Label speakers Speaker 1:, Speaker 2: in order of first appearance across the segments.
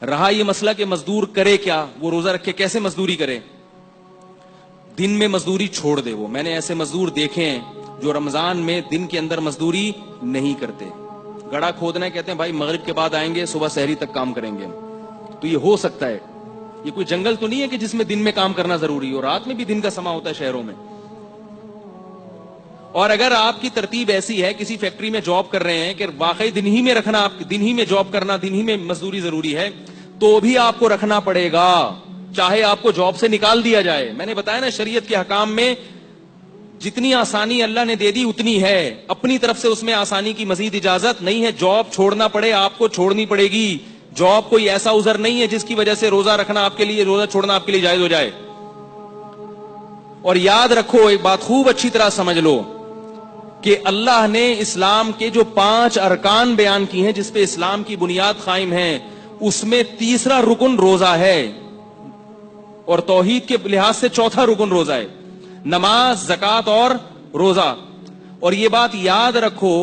Speaker 1: رہا یہ مسئلہ کہ مزدور کرے کیا، وہ روزہ رکھے کیسے مزدوری کرے؟ دن میں مزدوری چھوڑ دے. وہ میں نے ایسے مزدور دیکھے ہیں جو رمضان میں دن کے اندر مزدوری نہیں کرتے. گڑھا کھودنا ہے، کہتے ہیں بھائی مغرب کے بعد آئیں گے، صبح سحری تک کام کریں گے. تو یہ ہو سکتا ہے، یہ کوئی جنگل تو نہیں ہے کہ جس میں دن میں کام کرنا ضروری ہو، رات میں بھی دن کا سما ہوتا ہے شہروں میں. اور اگر آپ کی ترتیب ایسی ہے، کسی فیکٹری میں جاب کر رہے ہیں کہ واقعی دن ہی میں رکھنا، آپ دن ہی میں جاب کرنا، دن ہی میں مزدوری ضروری ہے، تو بھی آپ کو رکھنا پڑے گا، چاہے آپ کو جاب سے نکال دیا جائے. میں نے بتایا نا، شریعت کے حکام میں جتنی آسانی اللہ نے دے دی اتنی ہے، اپنی طرف سے اس میں آسانی کی مزید اجازت نہیں ہے. جاب چھوڑنا پڑے آپ کو، چھوڑنی پڑے گی. جاب کوئی ایسا عذر نہیں ہے جس کی وجہ سے روزہ رکھنا آپ کے لیے، روزہ چھوڑنا آپ کے لیے جائز ہو جائے. اور یاد رکھو ایک بات خوب اچھی طرح سمجھ لو کہ اللہ نے اسلام کے جو 5 ارکان بیان کی ہیں جس پہ اسلام کی بنیاد قائم ہے، اس میں تیسرا رکن روزہ ہے، اور توحید کے لحاظ سے چوتھا رکن روزہ ہے، نماز، زکوٰۃ اور روزہ. اور یہ بات یاد رکھو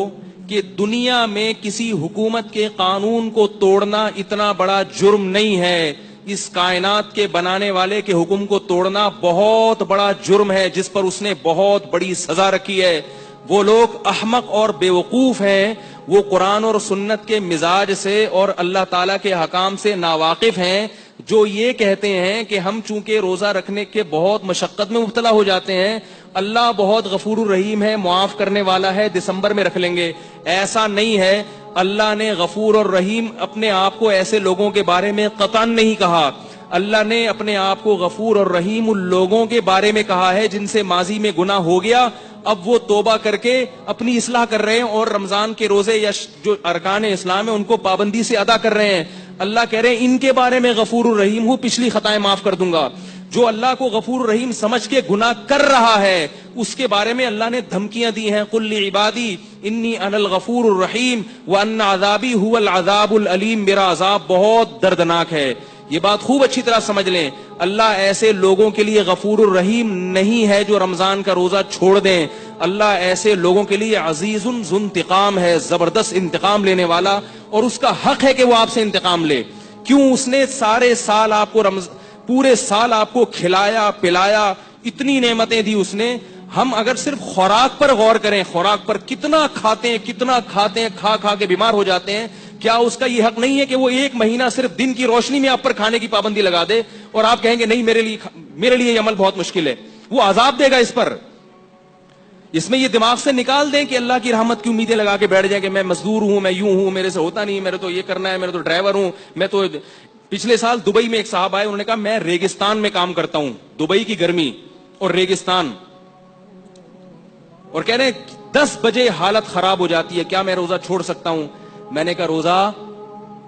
Speaker 1: کہ دنیا میں کسی حکومت کے قانون کو توڑنا اتنا بڑا جرم نہیں ہے. اس کائنات کے بنانے والے کے حکم کو توڑنا بہت بڑا جرم ہے، جس پر اس نے بہت بڑی سزا رکھی ہے. وہ لوگ احمق اور بیوقوف ہیں، وہ قرآن اور سنت کے مزاج سے اور اللہ تعالیٰ کے حکام سے ناواقف ہیں، جو یہ کہتے ہیں کہ ہم چونکہ روزہ رکھنے کے بہت مشقت میں مبتلا ہو جاتے ہیں، اللہ بہت غفور الرحیم ہے، معاف کرنے والا ہے، دسمبر میں رکھ لیں گے. ایسا نہیں ہے. اللہ نے غفور اور رحیم اپنے آپ کو ایسے لوگوں کے بارے میں قطعاً نہیں کہا. اللہ نے اپنے آپ کو غفور اور رحیم ان لوگوں کے بارے میں کہا ہے جن سے ماضی میں گناہ ہو گیا، اب وہ توبہ کر کے اپنی اصلاح کر رہے ہیں اور رمضان کے روزے یا جو ارکان اسلام ہیں ان کو پابندی سے ادا کر رہے ہیں. اللہ کہہ رہے ہیں ان کے بارے میں غفور الرحیم ہوں، پچھلی خطائیں معاف کر دوں گا. جو اللہ کو غفور الرحیم سمجھ کے گناہ کر رہا ہے اس کے بارے میں اللہ نے دھمکیاں دی ہیں. قل لعبادی انی انا الغفور الرحیم وان عذابی هو العذاب العلیم، میرا عذاب بہت دردناک ہے. یہ بات خوب اچھی طرح سمجھ لیں، اللہ ایسے لوگوں کے لیے غفور الرحیم نہیں ہے جو رمضان کا روزہ چھوڑ دیں. اللہ ایسے لوگوں کے لیے عزیز ذو انتقام ہے، زبردست انتقام لینے والا، اور اس کا حق ہے کہ وہ آپ سے انتقام لے. کیوں؟ اس نے سارے سال آپ کو پورے سال آپ کو کھلایا پلایا، اتنی نعمتیں دی اس نے. ہم اگر صرف خوراک پر غور کریں، خوراک پر کتنا کھاتے ہیں، کھا کھا کے بیمار ہو جاتے ہیں، کیا اس کا یہ حق نہیں ہے کہ وہ 1 مہینہ صرف دن کی روشنی میں آپ پر کھانے کی پابندی لگا دے اور آپ کہیں گے نہیں میرے لیے یہ عمل بہت مشکل ہے؟ وہ عذاب دے گا اس پر. اس میں یہ دماغ سے نکال دیں کہ اللہ کی رحمت کی امیدیں لگا کے بیٹھ جائیں کہ میں مزدور ہوں، میں یوں ہوں، میرے سے ہوتا نہیں، میرے تو یہ کرنا ہے، میرے تو ڈرائیور ہوں، میں تو. پچھلے سال دبئی میں ایک صاحب آئے، انہوں نے کہا میں ریگستان میں کام کرتا ہوں، دبئی کی گرمی اور ریگستان، اور کہہ رہے ہیں 10 بجے حالت خراب ہو جاتی ہے، کیا میں روزہ چھوڑ سکتا ہوں؟ میں نے کہا روزہ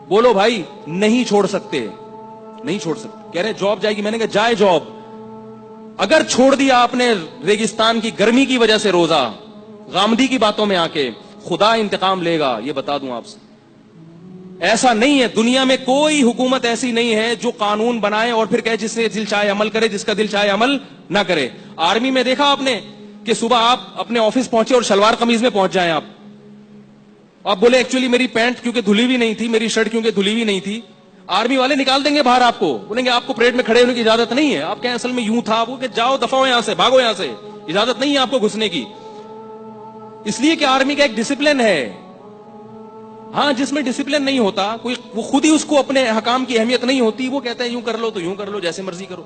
Speaker 1: بولو بھائی، نہیں چھوڑ سکتے، نہیں چھوڑ سکتے. کہہ رہے جاب جائے گی. میں نے کہا جائے جاب. اگر چھوڑ دیا آپ نے ریگستان کی گرمی کی وجہ سے روزہ، غامدی کی باتوں میں آ کے، خدا انتقام لے گا، یہ بتا دوں آپ سے. ایسا نہیں ہے، دنیا میں کوئی حکومت ایسی نہیں ہے جو قانون بنائے اور پھر کہے جس سے دل چاہے عمل کرے، جس کا دل چاہے عمل نہ کرے. آرمی میں دیکھا آپ نے کہ صبح آپ اپنے آفس پہنچے اور شلوار قمیض میں پہنچ جائیں آپ بولے ایکچولی میری پینٹ کیونکہ دھلی ہوئی نہیں تھی، میری شرٹ کیونکہ دھلی ہوئی نہیں تھی، آرمی والے نکال دیں گے باہر آپ کو، بولیں گے آپ کو پریڈ میں کھڑے ہونے کی اجازت نہیں ہے. آپ کہیں اصل میں یوں تھا، وہ کہ جاؤ دفعہ ہو یہاں سے، بھاگو یہاں سے، اجازت نہیں ہے آپ کو گھسنے کی. اس لیے کہ آرمی کا ایک ڈسپلن ہے. ہاں جس میں ڈسپلن نہیں ہوتا، کوئی وہ خود ہی اس کو اپنے حکام کی اہمیت نہیں ہوتی، وہ کہتا ہے یوں کر لو تو یوں کر لو، جیسے مرضی کرو.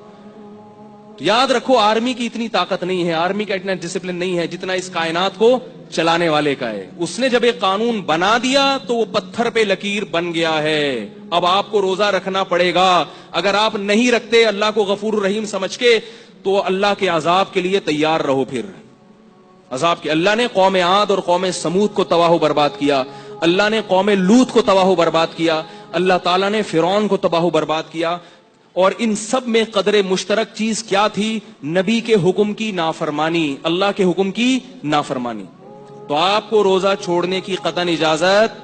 Speaker 1: یاد رکھو آرمی کی اتنی طاقت نہیں ہے، آرمی کا اتنا ڈسپلن نہیں ہے جتنا اس کائنات کو چلانے والے کا ہے. اس نے جب ایک قانون بنا دیا تو وہ پتھر پہ لکیر بن گیا ہے. اب آپ کو روزہ رکھنا پڑے گا. اگر آپ نہیں رکھتے اللہ کو غفور الرحیم سمجھ کے تو اللہ کے عذاب کے لیے تیار رہو. پھر عذاب کے اللہ نے قوم عاد اور قوم سمود کو تباہ و برباد کیا، اللہ نے قوم لوط کو تباہ و برباد کیا، اللہ تعالیٰ نے فرعون کو تباہ و برباد کیا. اور ان سب میں قدر مشترک چیز کیا تھی؟ نبی کے حکم کی نافرمانی، اللہ کے حکم کی نافرمانی. تو آپ کو روزہ چھوڑنے کی قطعاً اجازت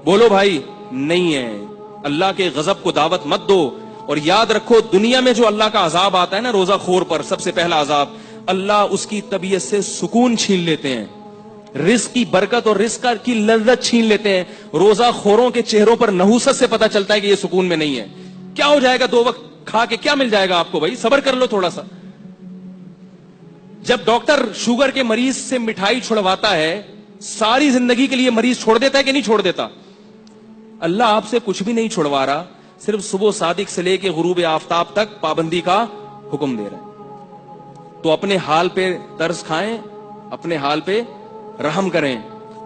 Speaker 1: بولو بھائی نہیں ہے. اللہ کے غضب کو دعوت مت دو. اور یاد رکھو دنیا میں جو اللہ کا عذاب آتا ہے نا روزہ خور پر، سب سے پہلا عذاب اللہ اس کی طبیعت سے سکون چھین لیتے ہیں، رزق کی برکت اور رزق کی لذت چھین لیتے ہیں. روزہ خوروں کے چہروں پر نحوست سے پتہ چلتا ہے کہ یہ سکون میں نہیں ہے. کیا ہو جائے گا 2 وقت کھا کے, کیا مل جائے گا آپ کو بھائی, صبر کر لو تھوڑا سا. جب ڈاکٹر شوگر کے مریض سے مٹھائی چھڑواتا ہے, ساری زندگی کے لیے مریض چھوڑ دیتا ہے کہ نہیں چھوڑ دیتا؟ اللہ آپ سے کچھ بھی نہیں چھڑوا رہا, صرف صبح صادق سے لے کے غروب آفتاب تک پابندی کا حکم دے رہا ہے. تو اپنے حال پہ ترس کھائیں, اپنے حال پہ رحم کریں.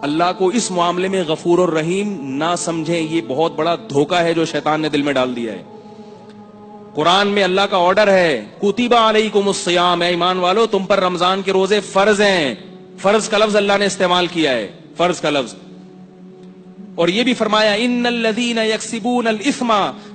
Speaker 1: اللہ کو اس معاملے میں غفور اور رحیم نہ سمجھیں, یہ بہت بڑا دھوکہ ہے جو شیطان نے دل میں ڈال دیا ہے. قرآن میں اللہ کا آرڈر ہے, کتب علیکم الصیام, اے ایمان والو تم پر رمضان کے روزے فرض ہیں. فرض کا لفظ اللہ نے استعمال کیا ہے, فرض کا لفظ. اور یہ بھی فرمایا ان الذین یکسبون الاثم,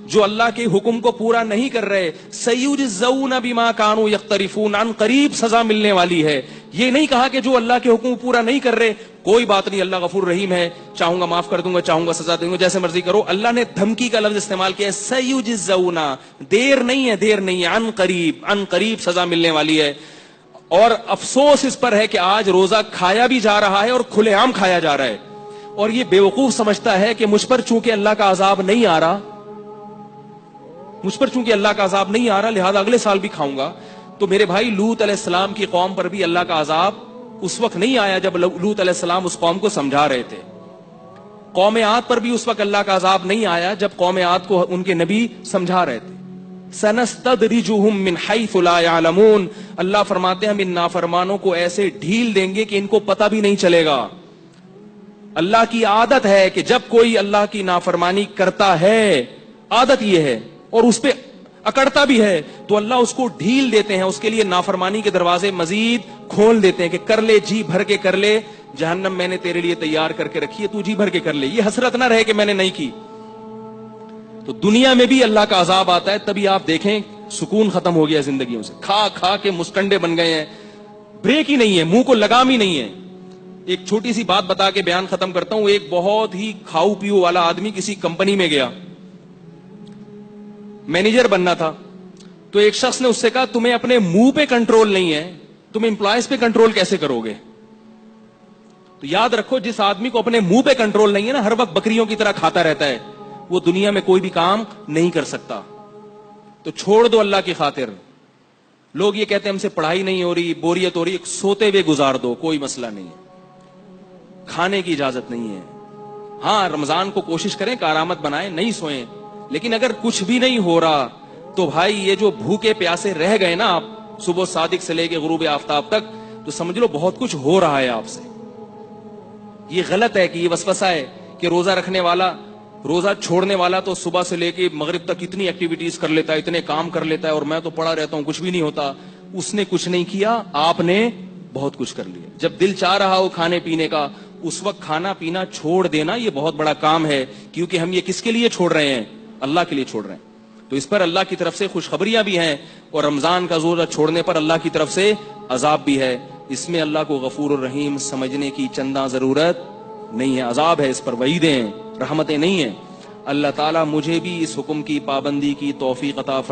Speaker 1: جو اللہ کے حکم کو پورا نہیں کر رہے, سیجزون بما کانوا یقترفون, عن قریب سزا ملنے والی ہے. یہ نہیں کہا کہ جو اللہ کے حکم کو پورا نہیں کر رہے کوئی بات نہیں, اللہ غفور رحیم ہے, چاہوں گا معاف کر دوں گا, چاہوں گا سزا دوں گا, جیسے مرضی کرو. اللہ نے دھمکی کا لفظ استعمال کیا ہے, سیجزون, دیر نہیں ہے, دیر نہیں ہے, عن قریب سزا ملنے والی ہے. اور افسوس اس پر ہے کہ آج روزہ کھایا بھی جا رہا ہے اور کھلے عام کھایا جا رہا ہے, اور یہ بیوقوف سمجھتا ہے کہ مجھ پر چونکہ اللہ کا عذاب نہیں آ رہا, مجھ پر چونکہ اللہ کا عذاب نہیں آ رہا لہذا اگلے سال بھی کھاؤں گا. تو میرے بھائی, لوط علیہ السلام کی قوم پر بھی اللہ کا عذاب اس وقت نہیں آیا جب لوط علیہ السلام اس قوم کو سمجھا رہے تھے. قوم عاد پر بھی اس وقت اللہ کا عذاب نہیں آیا جب قوم عاد کو ان کے نبی سمجھا رہے تھے. سنستدرجهم من حيث لا يعلمون, اللہ فرماتے ہیں ہم ان نافرمانوں کو ایسے ڈھیل دیں گے کہ ان کو پتہ بھی نہیں چلے گا. اللہ کی عادت ہے کہ جب کوئی اللہ کی نافرمانی کرتا ہے, عادت یہ ہے, اور اس پہ اکڑتا بھی ہے, تو اللہ اس کو ڈھیل دیتے ہیں, اس کے لیے نافرمانی کے دروازے مزید کھول دیتے ہیں کہ کر لے, جی بھر کے کر لے, جہنم میں نے تیرے لیے تیار کر کے رکھی ہے, تو جی بھر کے کر لے, یہ حسرت نہ رہے کہ میں نے نہیں کی. تو دنیا میں بھی اللہ کا عذاب آتا ہے, تبھی آپ دیکھیں سکون ختم ہو گیا زندگیوں سے, کھا کھا کے مسٹنڈے بن گئے ہیں, بریک ہی نہیں ہے, منہ کو لگام ہی نہیں ہے. ایک چھوٹی سی بات بتا کے بیان ختم کرتا ہوں. ایک بہت ہی کھاؤ پیو والا آدمی کسی کمپنی میں گیا, مینیجر بننا تھا. تو ایک شخص نے اس سے کہا تمہیں اپنے منہ پہ کنٹرول نہیں ہے, تم امپلائیز پہ کنٹرول کیسے کرو گے؟ تو یاد رکھو, جس آدمی کو اپنے منہ پہ کنٹرول نہیں ہے نا, ہر وقت بکریوں کی طرح کھاتا رہتا ہے, وہ دنیا میں کوئی بھی کام نہیں کر سکتا. تو چھوڑ دو اللہ کی خاطر. لوگ یہ کہتے ہیں ہم سے پڑھائی نہیں ہو رہی, بوریت ہو رہی, سوتے ہوئے گزار دو, کوئی مسئلہ نہیں ہے, کھانے کی اجازت نہیں ہے. ہاں رمضان کو کوشش کریں کارآمد بنائیں, نہیں سوئیں, لیکن اگر کچھ بھی نہیں ہو رہا تو بھائی یہ جو بھوکے پیاسے رہ گئے نا آپ صبح صادق سے لے کے غروب آفتاب تک, تو سمجھ لو بہت کچھ ہو رہا ہے آپ سے. یہ غلط ہے کہ یہ وسوسہ ہے کہ روزہ رکھنے والا, روزہ چھوڑنے والا تو صبح سے لے کے مغرب تک اتنی ایکٹیویٹیز کر لیتا ہے, اتنے کام کر لیتا ہے, اور میں تو پڑا رہتا ہوں, کچھ بھی نہیں ہوتا. اس نے کچھ نہیں کیا, آپ نے بہت کچھ کر لیا. جب دل چاہ رہا ہو کھانے پینے کا, اس وقت کھانا پینا چھوڑ دینا یہ بہت بڑا کام ہے, کیونکہ ہم یہ کس کے لیے چھوڑ رہے ہیں؟ اللہ کے لیے چھوڑ رہے ہیں. تو اس پر اللہ کی طرف سے خوشخبریاں بھی ہیں, اور رمضان کا روزہ چھوڑنے پر اللہ کی طرف سے عذاب بھی ہے. اس میں اللہ کو غفور الرحیم سمجھنے کی چندہ ضرورت نہیں ہے. عذاب ہے, اس پر وعیدیں ہیں, رحمتیں نہیں ہیں. اللہ تعالیٰ مجھے بھی اس حکم کی پابندی کی توفیق عطا فرمائے.